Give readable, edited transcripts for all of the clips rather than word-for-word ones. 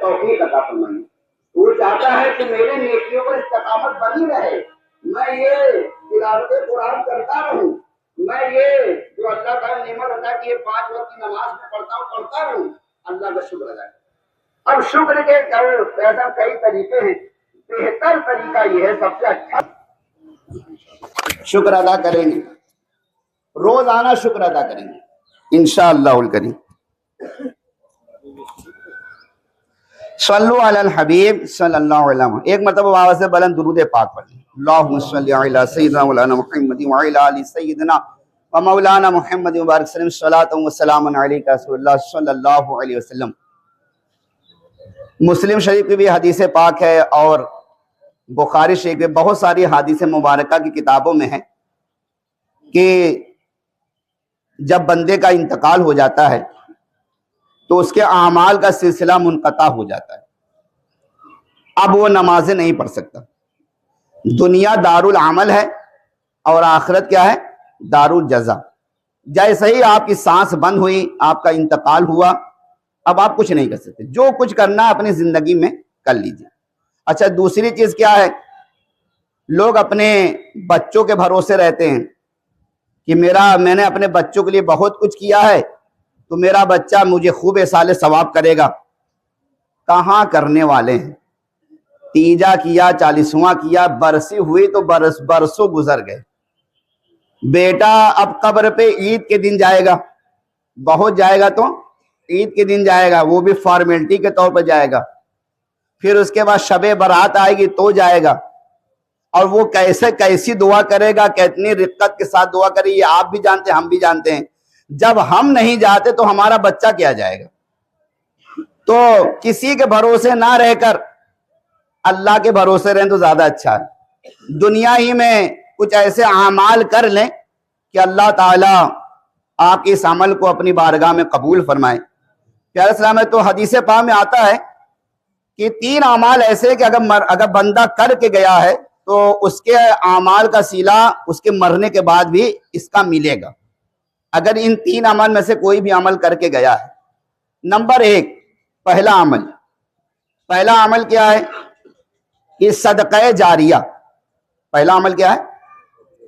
توفیق عطا فرمائیے۔ وہ چاہتا ہے کہ میرے نیکیوں پر استقامت بنی رہے، میں یہ تلاوت قرآن کرتا رہوں، میں یہ جو اللہ تعالیٰ نے نعمت عطا کی 5 وقت کی نماز میں پڑھتا رہوں، اللہ کا شکر ادا کریں۔ اب شکر کے ایسا کئی طریقے ہیں، بہتر طریقہ یہ ہے، سب سے اچھا شکر ادا کریں گے، روزانہ شکر ادا کریں گے انشاءاللہ الکریم۔ صلو علی الحبیب صلی اللہ علیہ وسلم، ایک مرتبہ آواز سے بلند درود پاک پڑھ لیں۔ اللہم صلی علی سیدنا مولانا محمد وعلی آل سیدنا و مولانا محمد مبارک وسلم، صلاۃ و سلام علیک رسول اللہ صلی اللہ علیہ وسلم۔ مسلم شریف کی بھی حدیث پاک ہے اور بخاری شریف میں بہت ساری حدیث مبارکہ کی کتابوں میں ہے کہ جب بندے کا انتقال ہو جاتا ہے تو اس کے اعمال کا سلسلہ منقطع ہو جاتا ہے، اب وہ نمازیں نہیں پڑھ سکتا۔ دنیا دار العمل ہے اور آخرت کیا ہے؟ دار الجزا۔ جیسے ہی آپ کی سانس بند ہوئی، آپ کا انتقال ہوا، اب آپ کچھ نہیں کر سکتے، جو کچھ کرنا ہے اپنی زندگی میں کر لیجیے۔ اچھا، دوسری چیز کیا ہے؟ لوگ اپنے بچوں کے بھروسے رہتے ہیں کہ میں نے اپنے بچوں کے لیے بہت کچھ کیا ہے تو میرا بچہ مجھے خوب احسال ثواب کرے گا۔ کہاں کرنے والے ہیں؟ تیجا کیا، 40واں کیا، برسی ہوئی تو برسوں گزر گئے۔ بیٹا اب قبر پہ عید کے دن جائے گا، بہت جائے گا تو عید کے دن جائے گا، وہ بھی فارمیلٹی کے طور پر جائے گا۔ پھر اس کے بعد شب برات آئے گی تو جائے گا، اور وہ کیسی دعا کرے گا، کتنی رقت کے ساتھ دعا کرے، یہ آپ بھی جانتے ہیں، ہم بھی جانتے ہیں۔ جب ہم نہیں جاتے تو ہمارا بچہ کیا جائے گا؟ تو کسی کے بھروسے نہ رہ کر اللہ کے بھروسے رہیں تو زیادہ اچھا ہے۔ دنیا ہی میں کچھ ایسے اعمال کر لیں کہ اللہ تعالیٰ آپ کے اس عمل کو اپنی بارگاہ میں قبول فرمائے۔ پیارے اسلام میں تو حدیث پاک میں آتا ہے کہ 3 اعمال ایسے کہ اگر بندہ کر کے گیا ہے تو اس کے اعمال کا صلہ اس کے مرنے کے بعد بھی اس کا ملے گا، اگر ان 3 عمل میں سے کوئی بھی عمل کر کے گیا ہے۔ نمبر 1، پہلا عمل کیا ہے؟ کہ صدقہ جاریہ۔ پہلا عمل کیا ہے؟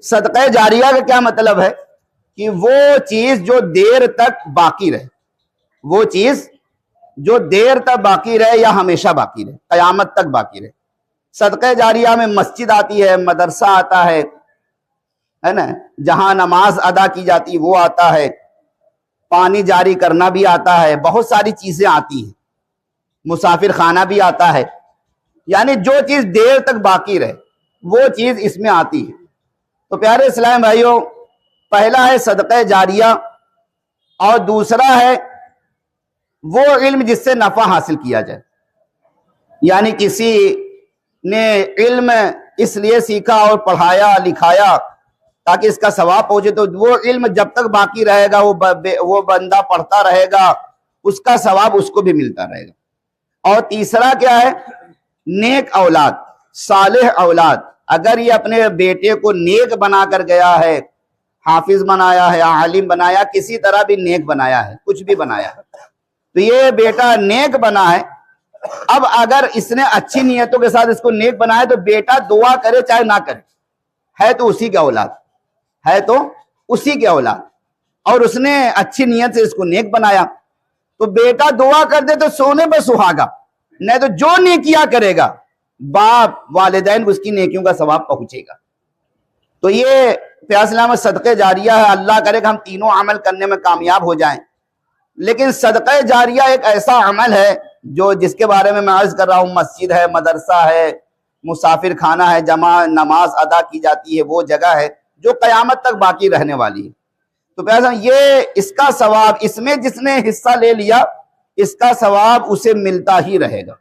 صدقہ جاریہ کا کیا مطلب ہے؟ کہ وہ چیز جو دیر تک باقی رہے، وہ چیز جو دیر تک باقی رہے یا ہمیشہ باقی رہے، قیامت تک باقی رہے۔ صدقہ جاریہ میں مسجد آتی ہے، مدرسہ آتا ہے نا، جہاں نماز ادا کی جاتی وہ آتا ہے، پانی جاری کرنا بھی آتا ہے، بہت ساری چیزیں آتی ہیں، مسافر خانہ بھی آتا ہے۔ یعنی جو چیز دیر تک باقی رہے وہ چیز اس میں آتی ہے۔ تو پیارے اسلام بھائیوں، پہلا ہے صدقہ جاریہ، اور دوسرا ہے وہ علم جس سے نفع حاصل کیا جائے۔ یعنی کسی نے علم اس لیے سیکھا اور پڑھایا لکھایا تاکہ اس کا ثواب پہنچے، تو وہ علم جب تک باقی رہے گا وہ بندہ پڑھتا رہے گا، اس کا ثواب اس کو بھی ملتا رہے گا۔ اور تیسرا کیا ہے؟ نیک اولاد، صالح اولاد۔ اگر یہ اپنے بیٹے کو نیک بنا کر گیا ہے، حافظ بنایا ہے، عالم بنایا، کسی طرح بھی نیک بنایا ہے، کچھ بھی بنایا ہے، تو یہ بیٹا نیک بنا ہے۔ اب اگر اس نے اچھی نیتوں کے ساتھ اس کو نیک بنایا تو بیٹا دعا کرے چاہے نہ کرے، ہے تو اسی کے اولاد، اور اس نے اچھی نیت سے اس کو نیک بنایا، تو بیٹا دعا کر دے تو سونے پہ سہاگا، نہیں تو جو نیکیاں کرے گا باپ والدین اس کی نیکیوں کا ثواب پہنچے گا۔ تو یہ پیارے اسلام صدقہ جاریہ ہے۔ اللہ کرے کہ ہم تینوں عمل کرنے میں کامیاب ہو جائیں۔ لیکن صدقہ جاریہ ایک ایسا عمل ہے جس کے بارے میں عرض کر رہا ہوں، مسجد ہے، مدرسہ ہے، مسافر خانہ ہے، جہاں نماز ادا کی جاتی ہے، وہ جگہ ہے جو قیامت تک باقی رہنے والی ہے۔ تو پیارے یہ اس کا ثواب، اس میں جس نے حصہ لے لیا اس کا ثواب اسے ملتا ہی رہے گا،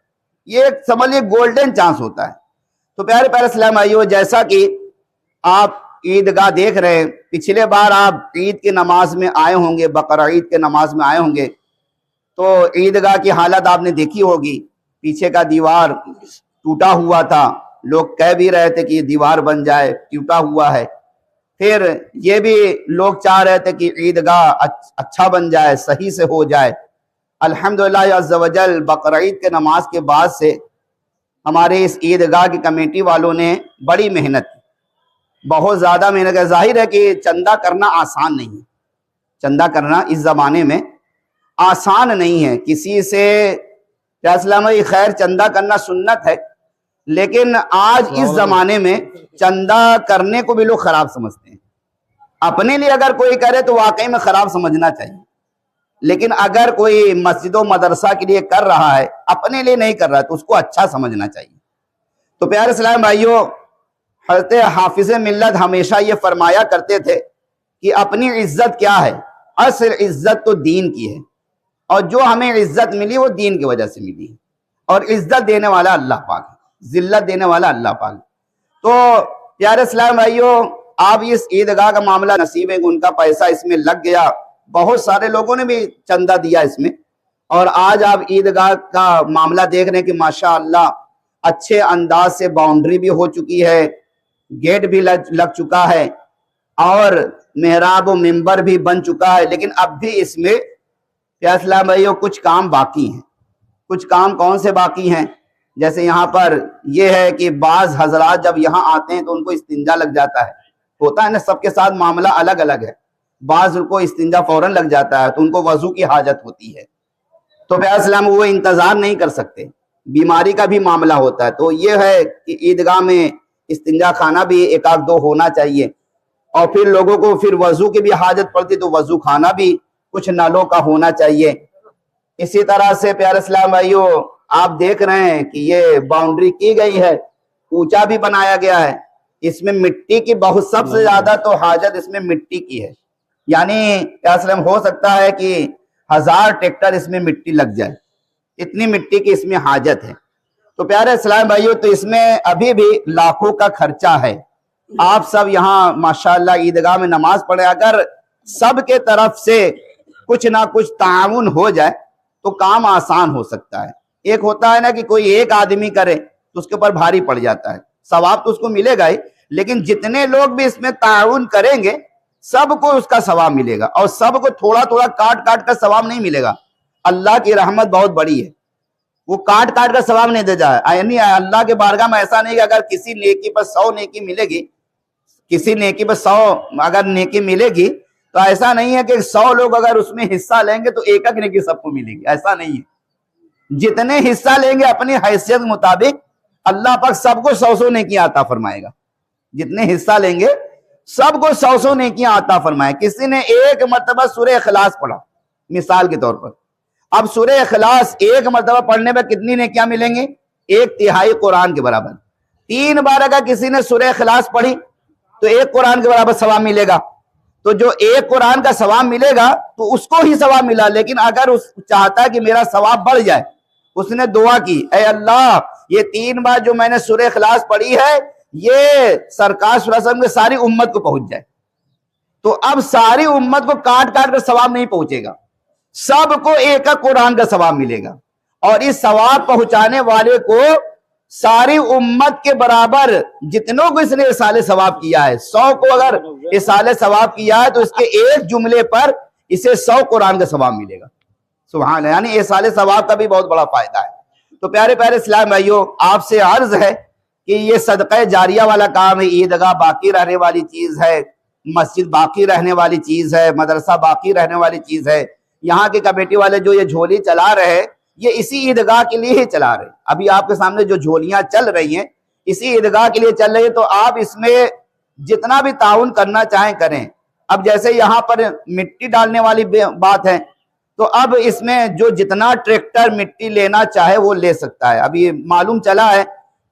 یہ سمجھ لیے گولڈن چانس ہوتا ہے۔ تو پیارے اسلام بھائیو، جیسا کہ آپ عیدگاہ دیکھ رہے ہیں، پچھلے بار آپ عید کی نماز میں آئے ہوں گے، بقرہ عید کے نماز میں آئے ہوں گے، تو عیدگاہ کی حالت آپ نے دیکھی ہوگی، پیچھے کا دیوار ٹوٹا ہوا تھا، لوگ کہہ بھی رہے تھے کہ یہ دیوار بن جائے، ٹوٹا ہوا ہے۔ پھر یہ بھی لوگ چاہ رہے تھے کہ عیدگاہ اچھا بن جائے، صحیح سے ہو جائے، الحمدللہ عز و جل بقرعید کے نماز کے بعد سے ہمارے اس عیدگاہ کی کمیٹی والوں نے بڑی محنت کی، بہت زیادہ محنت کی۔ ظاہر ہے کہ چندہ کرنا آسان نہیں ہے، چندہ کرنا اس زمانے میں آسان نہیں ہے۔ کسی سے اسلام خیر چندہ کرنا سنت ہے، لیکن آج اس زمانے میں چندہ کرنے کو بھی لوگ خراب سمجھتے ہیں۔ اپنے لیے اگر کوئی کرے تو واقعی میں خراب سمجھنا چاہیے، لیکن اگر کوئی مسجد و مدرسہ کے لیے کر رہا ہے، اپنے لیے نہیں کر رہا ہے، تو اس کو اچھا سمجھنا چاہیے۔ تو پیارے اسلام بھائیوں، حضرت حافظ ملت ہمیشہ یہ فرمایا کرتے تھے کہ اپنی عزت کیا ہے؟ اصل عزت تو دین کی ہے، اور جو ہمیں عزت ملی وہ دین کی وجہ سے ملی، اور عزت دینے والا اللہ پاک ہے، ذلت دینے والا اللہ پاک ہے۔ تو پیارے اسلام بھائیوں، آپ اس عیدگاہ کا معاملہ نصیب ہے کہ ان کا پیسہ اس میں لگ گیا، بہت سارے لوگوں نے بھی چندہ دیا اس میں، اور آج آپ عیدگاہ کا معاملہ دیکھ رہے ہیں کہ ماشاءاللہ اچھے انداز سے باؤنڈری بھی ہو چکی ہے، گیٹ بھی لگ چکا ہے، اور محراب و منبر بھی بن چکا ہے، لیکن اب بھی اس میں پیارے اسلام بھائیوں کچھ کام باقی ہیں۔ کچھ کام کون سے باقی ہیں؟ جیسے یہاں پر یہ ہے کہ بعض حضرات جب یہاں آتے ہیں تو ان کو استنجا لگ جاتا ہے، ہوتا ہے نا، سب کے ساتھ معاملہ الگ الگ ہے۔ بعض کو استنجا فوراً لگ جاتا ہے تو ان کو وضو کی حاجت ہوتی ہے، تو پیارے اسلام وہ انتظار نہیں کر سکتے، بیماری کا بھی معاملہ ہوتا ہے۔ تو یہ ہے کہ عیدگاہ میں استنجا خانہ بھی ایک آدھ دو ہونا چاہیے، اور پھر لوگوں کو پھر وضو کی بھی حاجت پڑتی تو وضو خانہ بھی کچھ نلوں کا ہونا چاہیے۔ اسی طرح سے پیارے اسلام بھائیوں، آپ دیکھ رہے ہیں کہ یہ باؤنڈری کی گئی ہے، اونچا بھی بنایا گیا ہے، اس میں مٹی کی بہت سب سے زیادہ تو حاجت اس میں مٹی کی ہے، یعنی پیارے اسلام ہو سکتا ہے کہ 1000 ٹریکٹر اس میں مٹی لگ جائے، اتنی مٹی کی اس میں حاجت ہے۔ تو پیارے اسلام بھائیوں، تو اس میں ابھی بھی لاکھوں کا خرچہ ہے۔ آپ سب یہاں ماشاءاللہ عیدگاہ میں نماز پڑھیں، اگر سب کے طرف سے کچھ نہ کچھ تعاون ہو جائے تو کام آسان ہو سکتا ہے۔ ایک ہوتا ہے نا کہ کوئی ایک آدمی کرے تو اس کے اوپر بھاری پڑ جاتا ہے، ثواب تو اس کو ملے گا ہی، لیکن جتنے لوگ بھی اس میں تعاون کریں گے سب کو اس کا ثواب ملے گا، اور سب کو تھوڑا تھوڑا کاٹ کاٹ کر ثواب نہیں ملے گا۔ اللہ کی رحمت بہت بڑی ہے، وہ کاٹ کاٹ کر ثواب نہیں دے جائے، یعنی اللہ کے بارگاہ میں ایسا نہیں کہ اگر کسی نیکی پر 100 نیکی ملے گی، کسی نیکی پر 100 اگر نیکی ملے گی تو ایسا نہیں ہے کہ 100 لوگ اگر اس میں حصہ لیں گے تو ایک ایک نیکی سب کو ملے گی، ایسا نہیں ہے۔ جتنے حصہ لیں گے اپنی حیثیت مطابق اللہ پاک سب کو 100 نیکیاں عطا فرمائے گا، جتنے حصہ لیں گے سب کو 100 نیکیاں عطا فرمائے۔ کسی نے ایک مرتبہ سورہ اخلاص پڑھا مثال کے طور پر، اب سورہ اخلاص ایک مرتبہ پڑھنے میں کتنی نیکیاں ملیں گی؟ 1/3 قرآن کے برابر۔ 3 بار اگر کسی نے سورہ اخلاص پڑھی تو 1 قرآن کے برابر ثواب ملے گا۔ تو جو 1 قرآن کا ثواب ملے گا تو اس کو ہی ثواب ملا، لیکن اگر اس چاہتا ہے کہ میرا ثواب بڑھ جائے، اس نے دعا کی، اے اللہ یہ 3 بار جو میں نے سورہ اخلاص پڑھی ہے یہ سرکار صلی اللہ علیہ وسلم کے ساری امت کو پہنچ جائے، تو اب ساری امت کو کاٹ کاٹ کر ثواب نہیں پہنچے گا، سب کو ایک قرآن کا ثواب ملے گا، اور اس ثواب پہنچانے والے کو ساری امت کے برابر جتنوں کو اس نے اصالِ ثواب کیا ہے، 100 کو اگر اصالِ ثواب کیا ہے تو اس کے ایک جملے پر اسے 100 قرآن کا ثواب ملے گا۔ سبحان اللہ، یعنی اصالِ ثواب کا بھی بہت بڑا فائدہ ہے۔ تو پیارے پیارے اسلام بھائیوں، آپ سے عرض ہے کہ یہ صدقہ جاریہ والا کام ہے، عیدگاہ باقی رہنے والی چیز ہے، مسجد باقی رہنے والی چیز ہے، مدرسہ باقی رہنے والی چیز ہے۔ یہاں کے کمیٹی والے جو یہ جھولی چلا رہے ہیں یہ اسی عیدگاہ کے لیے ہی چلا رہے ہیں، ابھی آپ کے سامنے جو جھولیاں چل رہی ہیں اسی عیدگاہ کے لیے چل رہی ہیں، تو آپ اس میں جتنا بھی تعاون کرنا چاہیں کریں۔ اب جیسے یہاں پر مٹی ڈالنے والی بات ہے، تو اب اس میں جو جتنا ٹریکٹر مٹی لینا چاہے وہ لے سکتا ہے۔ ابھی معلوم چلا ہے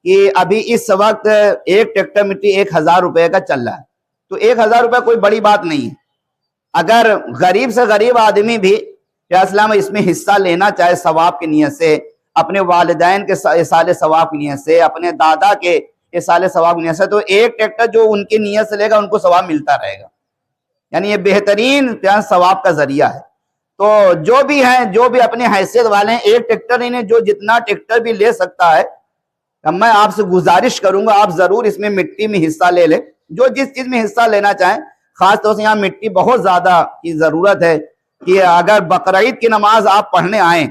کہ ابھی اس وقت ایک ٹریکٹر مٹی 1000 روپے کا چل رہا ہے، تو 1000 روپے کوئی بڑی بات نہیں ہے۔ اگر غریب سے غریب آدمی بھی یا اسلام اس میں حصہ لینا چاہے ثواب کی نیت سے، اپنے والدین کے اصالِ ثواب کی نیت سے، اپنے دادا کے اصالِ ثواب کی نیت سے، تو ایک ٹریکٹر جو ان کی نیت سے لے گا ان کو ثواب ملتا رہے گا، یعنی یہ بہترین ثواب کا ذریعہ ہے۔ تو جو بھی ہیں، جو بھی اپنی حیثیت والے ہیں، ایک ٹریکٹر انہیں جو جتنا ٹریکٹر بھی لے سکتا ہے، میں آپ سے گزارش کروں گا آپ ضرور اس میں مٹی میں حصہ لے لیں، جو جس چیز میں حصہ لینا چاہیں، خاص طور سے یہاں مٹی بہت زیادہ کی ضرورت ہے، کہ اگر بقرعید کی نماز آپ پڑھنے آئیں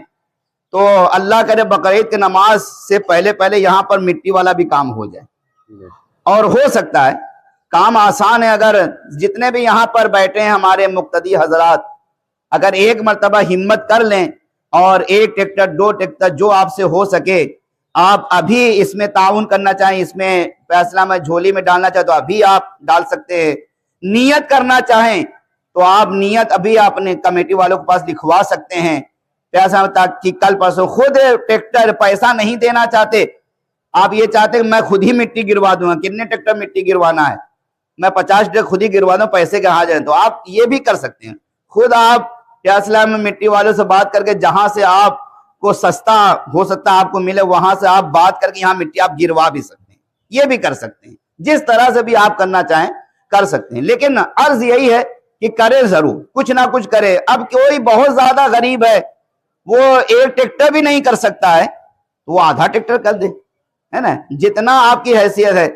تو اللہ کرے بقرعید کی نماز سے پہلے پہلے یہاں پر مٹی والا بھی کام ہو جائے، اور ہو سکتا ہے، کام آسان ہے۔ اگر جتنے بھی یہاں پر بیٹھے ہیں ہمارے مقتدی حضرات، اگر ایک مرتبہ ہمت کر لیں اور 1 ٹریکٹر 2 ٹریکٹر جو آپ سے ہو سکے، آپ ابھی اس میں تعاون کرنا چاہیں، اس میں فیصلہ میں جھولی میں ڈالنا چاہیں تو ابھی آپ ڈال سکتے ہیں، نیت کرنا چاہیں تو آپ نیت ابھی اپنے کمیٹی والوں کے پاس لکھوا سکتے ہیں، پیسہ کہ کل پرسوں خود ٹریکٹر پیسہ نہیں دینا چاہتے، آپ یہ چاہتے ہیں میں خود ہی مٹی گروا دوں گا، کتنے ٹریکٹر مٹی گروانا ہے، میں 50 ٹریکٹر خود ہی گروا دوں، پیسے کے حاجت ہے، تو آپ یہ بھی کر سکتے ہیں، خود آپ فیصلہ میں مٹی والوں سے بات کر کے جہاں سے آپ کو سستا ہو سکتا ہے آپ کو ملے، وہاں سے آپ بات کر کے یہاں مٹی آپ گروا بھی سکتے ہیں، یہ بھی کر سکتے ہیں، جس طرح سے بھی آپ کرنا چاہیں کر سکتے ہیں، لیکن عرض یہی ہے کہ کرے ضرور، کچھ نہ کچھ کرے۔ اب کوئی بہت زیادہ غریب ہے، وہ 1 ٹریکٹر بھی نہیں کر سکتا ہے تو وہ آدھا ٹریکٹر کر دے، ہے نا، جتنا آپ کی حیثیت ہے۔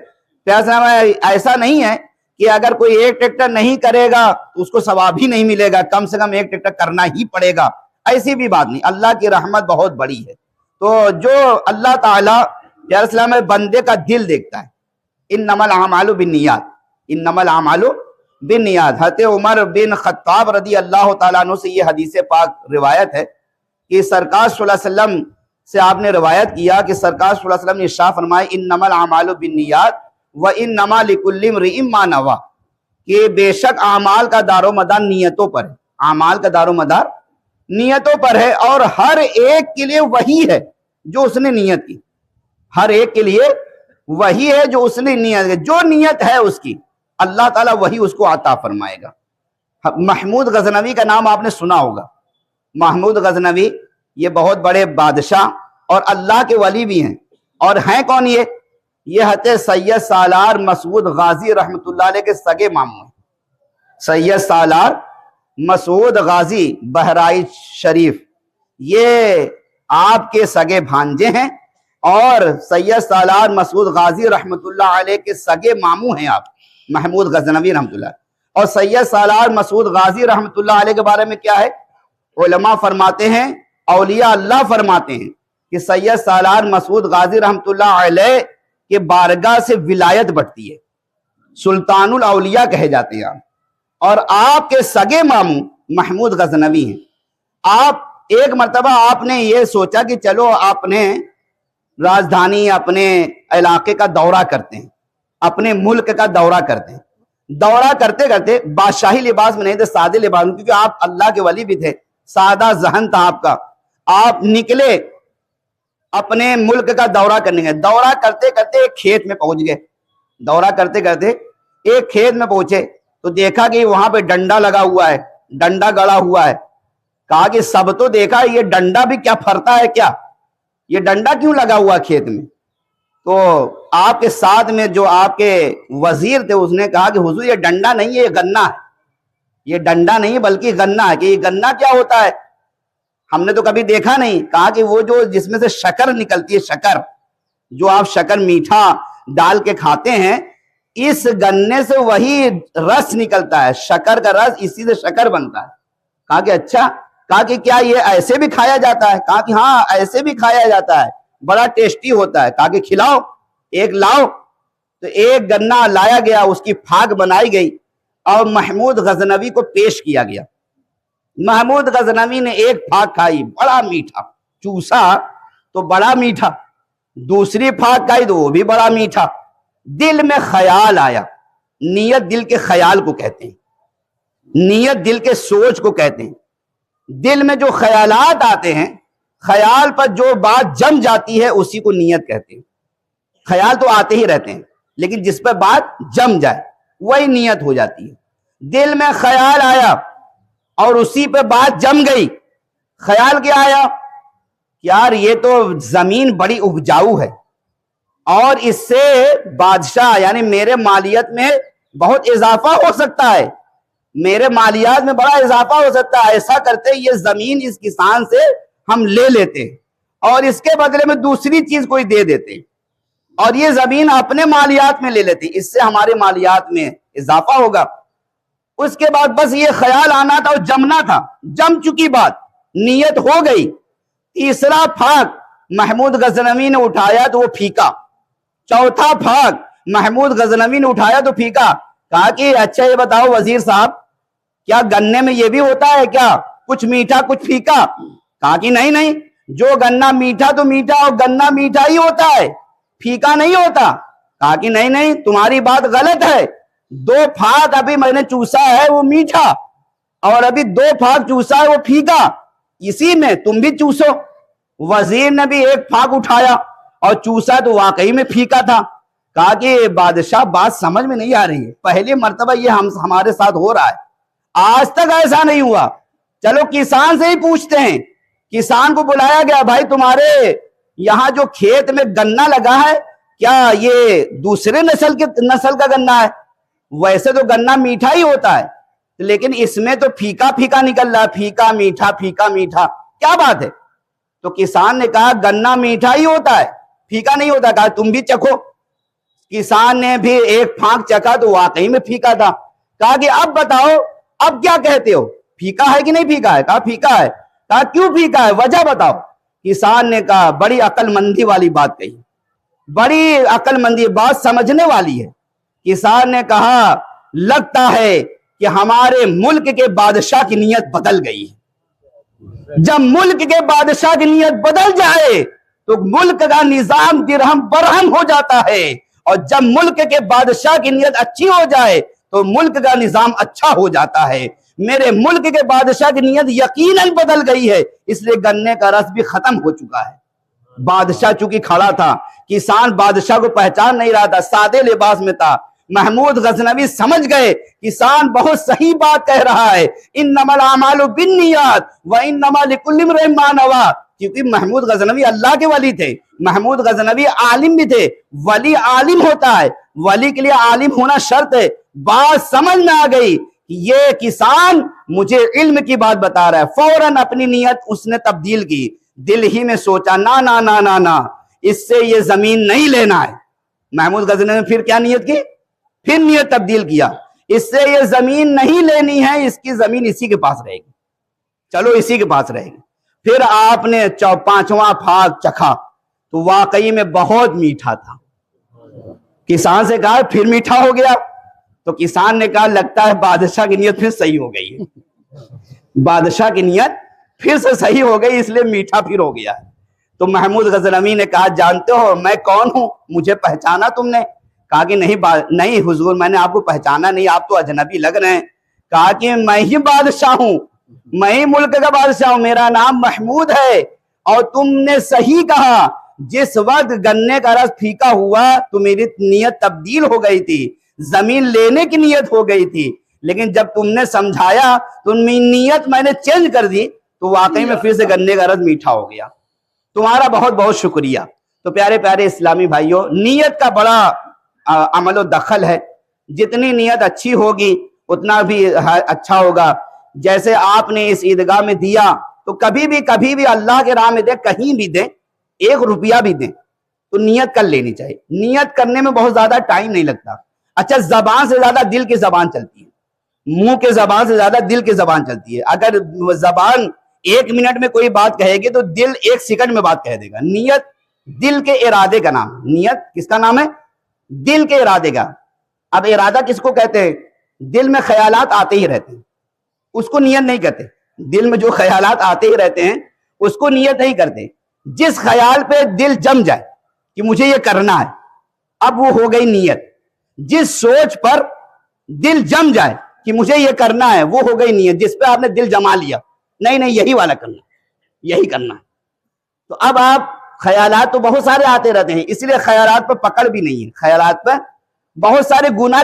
پیسہ میں ایسا نہیں ہے کہ اگر کوئی 1 ٹریکٹر نہیں کرے گا تو اس کو ثواب ہی نہیں ملے گا، کم سے کم 1 ٹریکٹر کرنا ہی پڑے گا، ایسی بھی بات نہیں، اللہ کی رحمت بہت بڑی ہے۔ تو جو اللہ تعالیٰ میں بندے کا دل دیکھتا ہے، انما الاعمال بالنیات، انما الاعمال بالنیات۔ حضرت عمر بن خطاب رضی اللہ تعالیٰ عنہ سے یہ حدیث پاک روایت ہے کہ سرکار صلی اللہ علیہ وسلم سے آپ نے روایت کیا کہ سرکار صلی اللہ علیہ وسلم نے ارشاد فرمائے انما الاعمال بالنیات وانما لکل امرئ ما نوی، کہ بے شک اعمال کا دار و مدار نیتوں پر ہے، اعمال کا دار و مدار نیتوں پر ہے، اور ہر ایک کے لیے وہی ہے جو اس نے نیت کی، ہر ایک کے لیے وہی ہے جو اس نے نیت کی، جو نیت ہے اس کی اللہ تعالیٰ وہی اس کو عطا فرمائے گا۔ محمود غزنوی کا نام آپ نے سنا ہوگا، محمود غزنوی یہ بہت بڑے بادشاہ اور اللہ کے ولی بھی ہیں، اور ہیں کون یہ حضرت سید سالار مسعود غازی رحمۃ اللہ علیہ کے سگے ماموں ہیں۔ سید سالار مسعود غازی بہرائچ شریف یہ آپ کے سگے بھانجے ہیں، اور سید سالار مسعود غازی رحمۃ اللہ علیہ کے سگے ماموں ہیں آپ، محمود غزنوی رحمۃ اللہ۔ اور سید سالار مسعود غازی رحمۃ اللہ علیہ کے بارے میں کیا ہے، علماء فرماتے ہیں، اولیاء اللہ فرماتے ہیں کہ سید سالار مسعود غازی رحمۃ اللہ علیہ کے بارگاہ سے ولایت بڑھتی ہے، سلطان الاولیاء کہے جاتے ہیں آپ، اور آپ کے سگے ماموں محمود غزنوی ہیں۔ آپ ایک مرتبہ آپ نے یہ سوچا کہ چلو اپنے راجدھانی اپنے علاقے کا دورہ کرتے ہیں، اپنے ملک کا دورہ کرتے ہیں، دورہ کرتے کرتے بادشاہی لباس میں نہیں تھے، سادے لباس میں، کیونکہ آپ اللہ کے ولی بھی تھے، سادہ ذہن تھا آپ کا، آپ نکلے اپنے ملک کا دورہ کرنے گئے، دورہ کرتے کرتے ایک کھیت میں پہنچ گئے، دورہ کرتے کرتے ایک کھیت میں پہنچے تو دیکھا کہ وہاں پہ ڈنڈا لگا ہوا ہے، ڈنڈا گڑا ہوا ہے، کہا کہ سب تو دیکھا یہ ڈنڈا بھی کیا پھرتا ہے کیا، یہ ڈنڈا کیوں لگا ہوا کھیت میں؟ تو آپ کے ساتھ میں جو آپ کے وزیر تھے اس نے کہا کہ حضور یہ ڈنڈا نہیں ہے، یہ گنا ہے، یہ ڈنڈا نہیں بلکہ گنا ہے۔ کہ یہ گنا کیا ہوتا ہے، ہم نے تو کبھی دیکھا نہیں۔ کہا کہ وہ جو جس میں سے شکر نکلتی ہے، شکر جو آپ شکر میٹھا ڈال کے کھاتے ہیں، اس گنے سے وہی رس نکلتا ہے، شکر کا رس، اسی سے شکر بنتا ہے۔ کہا کہ اچھا، کہا کہ کیا یہ ایسے بھی کھایا جاتا ہے؟ کہا کہ ہاں ایسے بھی کھایا جاتا ہے، بڑا ٹیسٹی ہوتا ہے۔ کہا کہ کھلاؤ، ایک لاؤ، تو ایک گنا لایا گیا، اس کی پھاک بنائی گئی اور محمود غزنوی کو پیش کیا گیا۔ محمود غزنوی نے ایک پھاک کھائی، بڑا میٹھا، چوسا تو بڑا میٹھا، دوسری پھاک کھائی تو وہ بھی بڑا میٹھا۔ دل میں خیال آیا، نیت دل کے خیال کو کہتے ہیں، نیت دل کے سوچ کو کہتے ہیں۔ دل میں جو خیالات آتے ہیں، خیال پر جو بات جم جاتی ہے اسی کو نیت کہتے ہیں۔ خیال تو آتے ہی رہتے ہیں لیکن جس پر بات جم جائے وہی نیت ہو جاتی ہے۔ دل میں خیال آیا اور اسی پہ بات جم گئی۔ خیال کیا آیا؟ یار یہ تو زمین بڑی اپجاؤ ہے اور اس سے بادشاہ یعنی میرے مالیت میں بہت اضافہ ہو سکتا ہے، میرے مالیات میں بڑا اضافہ ہو سکتا ہے۔ ایسا کرتے یہ زمین اس کسان سے ہم لے لیتے اور اس کے بدلے میں دوسری چیز کوئی دے دیتے، اور یہ زمین اپنے مالیات میں لے لیتی، اس سے ہمارے مالیات میں اضافہ ہوگا۔ اس کے بعد بس یہ خیال آنا تھا اور جمنا تھا، جم چکی بات، نیت ہو گئی۔ تیسرا پھاگ محمود غزنوی نے اٹھایا تو وہ پھیکا، چوتھا پھاگ محمود غزنوی نے اٹھایا تو پھیکا۔ کہا کہ اچھا یہ بتاؤ وزیر صاحب، کیا گنے میں یہ بھی ہوتا ہے کیا، کچھ میٹھا کچھ پھیکا؟ کہا کہ نہیں، جو گنا میٹھا تو میٹھا اور گنا میٹھا ہی ہوتا ہے، پھیکا نہیں ہوتا۔ کہا کہ نہیں تمہاری بات غلط ہے، 2 پھاگ ابھی میں نے چوسا ہے وہ میٹھا، اور ابھی 2 پھاگ چوسا ہے وہ پھیکا، اسی میں تم بھی چوسو۔ وزیر نے بھی 1 پھاگ اٹھایا اور چوسا تو واقعی میں پھیکا تھا۔ کہا کہ بادشاہ بات سمجھ میں نہیں آ رہی ہے، پہلی مرتبہ یہ ہمارے ساتھ ہو رہا ہے، آج تک ایسا نہیں ہوا۔ چلو کسان سے ہی پوچھتے ہیں۔ کسان کو بلایا گیا، بھائی تمہارے یہاں جو کھیت میں گنا لگا ہے کیا یہ دوسرے نسل کا گنا ہے؟ ویسے تو گنا میٹھا ہی ہوتا ہے، لیکن اس میں تو پھیکا پھیکا نکل رہا ہے، پھیکا میٹھا پھیکا میٹھا، کیا بات ہے؟ تو کسان نے کہا گنا میٹھا ہی ہوتا ہے، پھیکا نہیں ہوتا۔ کہا تم بھی چکھو۔ کسان نے بھی 1 پھاگ چکھا تو واقعی میں پھیکا تھا۔ کہا کہ اب بتاؤ اب کیا کہتے ہو، پھیکا ہے کہ نہیں پھیکا ہے؟ کہا پھیکا ہے۔ کہا کیوں پھیکا ہے، وجہ بتاؤ۔ کسان نے کہا بڑی عقل مندی والی بات کہی، بڑی عقل مندی، بات سمجھنے والی ہے۔ کسان نے کہا لگتا ہے کہ ہمارے ملک کے بادشاہ کی نیت بدل گئی ہے۔ جب ملک کے بادشاہ کی نیت بدل جائے تو ملک کا نظام درہم برہم ہو جاتا ہے، اور جب ملک کے بادشاہ کی نیت اچھی ہو جائے تو ملک کا نظام اچھا ہو جاتا ہے۔ میرے ملک کے بادشاہ کی نیت یقیناً بدل گئی ہے، اس لیے گنے کا رس بھی ختم ہو چکا ہے۔ بادشاہ چونکہ کھڑا تھا، کسان بادشاہ کو پہچان نہیں رہا تھا، سادے لباس میں تھا۔ محمود غزنوی سمجھ گئے کسان بہت صحیح بات کہہ رہا ہے، انما الاعمال بالنیات وانما لکل امرئ ما نوی، کیونکہ محمود غزنوی اللہ کے ولی تھے، محمود غزنوی عالم بھی تھے۔ ولی عالم ہوتا ہے، ولی کے لیے عالم ہونا شرط ہے۔ بات سمجھ میں آ گئی کہ یہ کسان مجھے علم کی بات بتا رہا ہے، فوراً اپنی نیت اس نے تبدیل کی۔ دل ہی میں سوچا نا اس سے یہ زمین نہیں لینا ہے۔ محمود غزنوی نے پھر کیا نیت کی، پھر نیت تبدیل کیا، اس سے یہ زمین نہیں لینی ہے، اس کی زمین اسی کے پاس رہے گی، چلو اسی کے پاس رہے گی۔ پھر آپ نے 5واں پھاگ چکھا تو واقعی میں بہت میٹھا تھا۔ کسان سے کہا پھر میٹھا ہو گیا، تو کسان نے کہا لگتا ہے بادشاہ کی نیت پھر صحیح ہو گئی ہے، بادشاہ کی نیت پھر سے صحیح ہو گئی، اس لیے میٹھا پھر ہو گیا ہے۔ تو محمود غزنوی نے کہا جانتے ہو میں کون ہوں، مجھے پہچانا تم نے؟ کہا کہ نہیں حضور میں نے آپ کو پہچانا نہیں، آپ تو اجنبی لگ رہے ہیں۔ کہا کہ میں ہی بادشاہ ہوں، میں ہی ملک کا بادشاہ ہوں، میرا نام محمود ہے، اور تم نے صحیح کہا، جس وقت گنے کا رس پھیکا ہوا تو میری نیت تبدیل ہو گئی تھی، زمین لینے کی نیت ہو گئی تھی، لیکن جب تم نے سمجھایا تو نیت میں نے چینج کر دی تو واقعی میں پھر سے گنے کا رس میٹھا ہو گیا۔ تمہارا بہت بہت شکریہ۔ تو پیارے پیارے اسلامی بھائیوں، نیت کا بڑا عمل و دخل ہے، جتنی نیت اچھی ہوگی اتنا بھی اچھا ہوگا۔ جیسے آپ نے اس عیدگاہ میں دیا تو کبھی بھی اللہ کے راہ میں دیں، کہیں بھی دیں، 1 روپیہ بھی دیں تو نیت کر لینی چاہیے۔ نیت کرنے میں بہت زیادہ ٹائم نہیں لگتا۔ اچھا زبان سے زیادہ دل کی زبان چلتی ہے، منہ کے زبان سے زیادہ دل کی زبان چلتی ہے۔ اگر زبان 1 منٹ میں کوئی بات کہے گی تو دل 1 سیکنڈ میں بات کہہ دے گا۔ نیت دل کے ارادے کا نام ہے۔ نیت کس کا نام ہے؟ دل کے ارادے کا۔ اب ارادہ کس کو کہتے ہیں؟ دل میں خیالات آتے ہی رہتے ہیں، اس کو نیت نہیں کرتے۔ دل میں جو خیالات آتے ہی رہتے ہیں اس کو نیت نہیں کرتے۔ جس خیال پہ دل جم جائے کہ مجھے یہ کرنا ہے، اب وہ ہو گئی نیت۔ جس سوچ پر دل جم جائے کہ مجھے یہ کرنا ہے، وہ ہو گئی نیت۔ جس پہ آپ نے دل جما لیا نہیں یہی والا کرنا، یہی کرنا ہے، تو اب آپ خیالات تو بہت سارے آتے رہتے ہیں، اس لیے خیالات پہ پکڑ بھی نہیں ہے، خیالات پہ بہت سارے گناہ